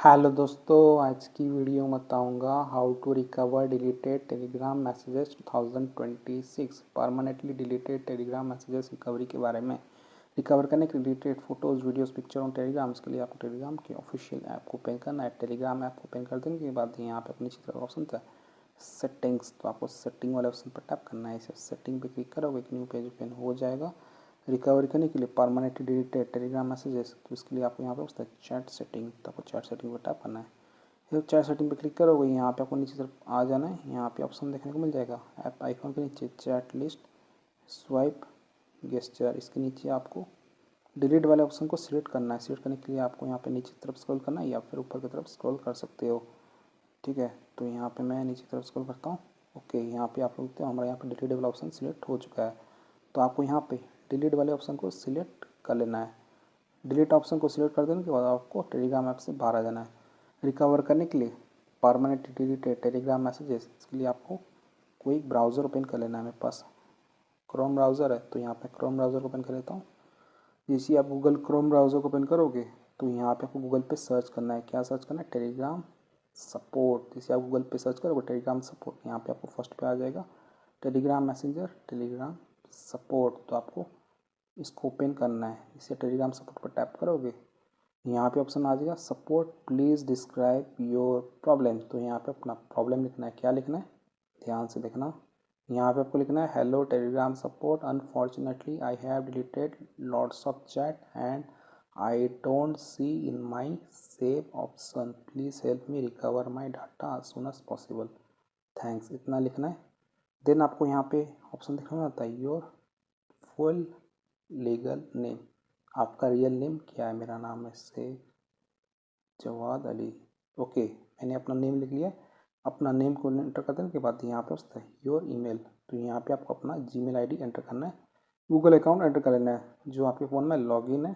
Hello दोस्तों, आज की वीडियो में बताऊंगा how to recover deleted Telegram messages 2026 permanently deleted Telegram messages recovery के बारे में। रिकवर करने के लिए deleted photos videos picture on Telegram, इसके लिए आपको टेलीग्राम के ऑफिशियल ऐप को ओपन करना है। टेलीग्राम ऐप को ओपन कर देने के बाद यहाँ पे अपनी नीचे तरफ ऑप्शन था सेटिंग्स, तो आपको सेटिंग वाले ऑप्शन पर टैप करना है। इसे सेटिंग पे क्लिक करोगे एक न्यू पेज ओपन हो जाएगा। रिकवर करने के लिए परमानेंटली डिलीटेड टेलीग्राम मैसेजेस, तो इसके लिए आपको यहाँ पे होता है चैट सेटिंग, तो आपको चैट सेटिंग पर टैप करना है। फिर चैट सेटिंग पे क्लिक करोगे, यहाँ पे आपको नीचे तरफ आ जाना है। यहाँ पे ऑप्शन देखने को मिल जाएगा ऐप आइकॉन के नीचे चैट लिस्ट स्वाइप गेस्चर, इसके नीचे आपको डिलीट वाले ऑप्शन को सिलेक्ट करना है। सिलेक्ट करने के लिए आपको यहाँ पे नीचे तरफ स्क्रॉल करना है या फिर ऊपर की तरफ स्क्रॉल कर सकते हो। ठीक है, तो यहाँ पे मैं नीचे तरफ स्क्रॉल करता हूँ। ओके, यहाँ पे आप लोग देखते हो हमारा यहाँ पे डिलीट वाला ऑप्शन सिलेक्ट हो चुका है। तो आपको यहाँ पे डिलीट वाले ऑप्शन को सिलेक्ट कर लेना है। डिलीट ऑप्शन को सिलेक्ट कर देने के बाद आपको टेलीग्राम ऐप से बाहर आ जाना है। रिकवर करने के लिए परमानेंट डिलीटेड टेलीग्राम मैसेजेस, इसके लिए आपको कोई ब्राउज़र ओपन कर लेना है। मेरे पास क्रोम ब्राउज़र है, तो यहाँ पे क्रोम ब्राउज़र को ओपन कर लेता हूँ। जैसे आप गूगल क्रोम ब्राउज़र को ओपन करोगे तो यहाँ पे आपको गूगल पे सर्च करना है। क्या सर्च करना है? Telegram support. जैसे आप गूगल पे सर्च करोगे टेलीग्राम सपोर्ट, यहाँ पे आपको फर्स्ट पे आ जाएगा टेलीग्राम मैसेंजर टेलीग्राम सपोर्ट। तो आपको इसको ओपन करना है। इसे टेलीग्राम सपोर्ट पर टैप करोगे, यहाँ पे ऑप्शन आ जाएगा support please describe your problem. तो यहाँ पे अपना प्रॉब्लम लिखना है। क्या लिखना है? ध्यान से देखना। यहाँ पे आपको लिखना है hello Telegram support, unfortunately I have deleted lots of chat and I don't see in my save option, please help me recover my data as soon as possible, thanks, इतना लिखना है। देन आपको यहाँ पे ऑप्शन देखने में आता है योर फुल लीगल नेम, आपका रियल नेम क्या है। मेरा नाम है शेख जवाद अली। ओके, मैंने अपना नेम लिख लिया। अपना नेम को एंटर कर देने के बाद यहाँ पे होता है योर ईमेल, तो यहाँ पे आपको अपना जीमेल आईडी एंटर करना है। गूगल अकाउंट एंटर कर लेना है जो आपके फ़ोन में लॉगिन है।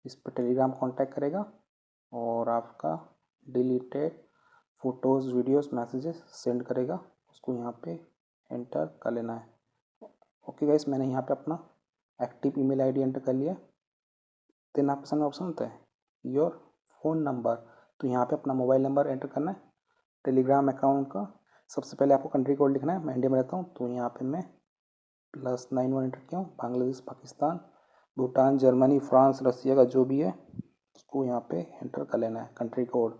इस पर टेलीग्राम कांटेक्ट करेगा और आपका deleted photos videos messages send करेगा। उसको यहाँ पे एंटर कर लेना है। ओके गाइस, मैंने यहाँ पे अपना एक्टिव ईमेल आईडी एंटर कर लिया। देन आपके सामने ऑप्शन होता है योर फ़ोन नंबर, तो यहाँ पे अपना मोबाइल नंबर एंटर करना है टेलीग्राम अकाउंट का। सबसे पहले आपको कंट्री कोड लिखना है। मैं इंडिया में रहता हूँ, तो यहाँ पे मैं +91 एंटर किया हूँ। बांग्लादेश, पाकिस्तान, भूटान, जर्मनी, फ्रांस, रसिया का जो भी है उसको यहाँ पे एंटर कर लेना है कंट्री कोड।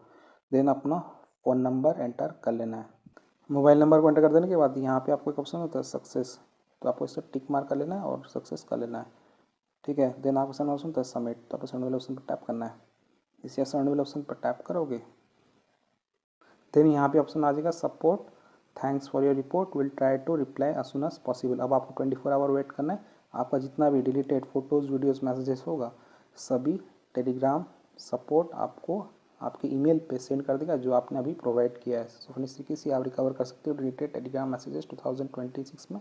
देन अपना फ़ोन नंबर एंटर कर लेना है। मोबाइल नंबर को एंटर कर देने के बाद यहाँ पे आपको एक ऑप्शन होता है सक्सेस, तो आपको इसे टिक मार्क कर लेना है और सक्सेस कर लेना है। ठीक है, देन आपको सेंड ऑप्शन होता है सबमिट, तो आपको सेंड वाले ऑप्शन पर टैप करना है। इसे सेंड वाले ऑप्शन पर टैप करोगे देन यहाँ पे ऑप्शन आ जाएगा support thanks for your report, will try to reply as soon as possible. अब आपको 24 आवर वेट करना है। आपका जितना भी डिलीटेड फोटोज़ वीडियोस मैसेजेस होगा सभी टेलीग्राम सपोर्ट आपको आपके ईमेल पे सेंड कर देगा जो आपने अभी प्रोवाइड किया है। सो इस तरीके से आप रिकवर कर सकते हो डिलीटेड टेलीग्राम मैसेजेस 2026 में।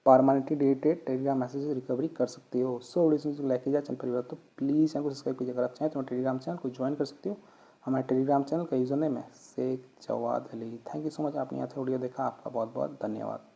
Permanently deleted Telegram message recovery कर सकते हो। सो वीडियो लाइक कीजिए चैनल परिवार, तो प्लीज़ चैनल को सब्सक्राइब कीजिए। अगर आप चाहें तो टेलीग्राम चैनल को ज्वाइन कर सकते हो। हमारे टेलीग्राम चैनल का यूज़र नेम है Shaikh Jawad Ali. Thank you so much, आपने यहाँ से वीडियो देखा, आपका बहुत बहुत धन्यवाद।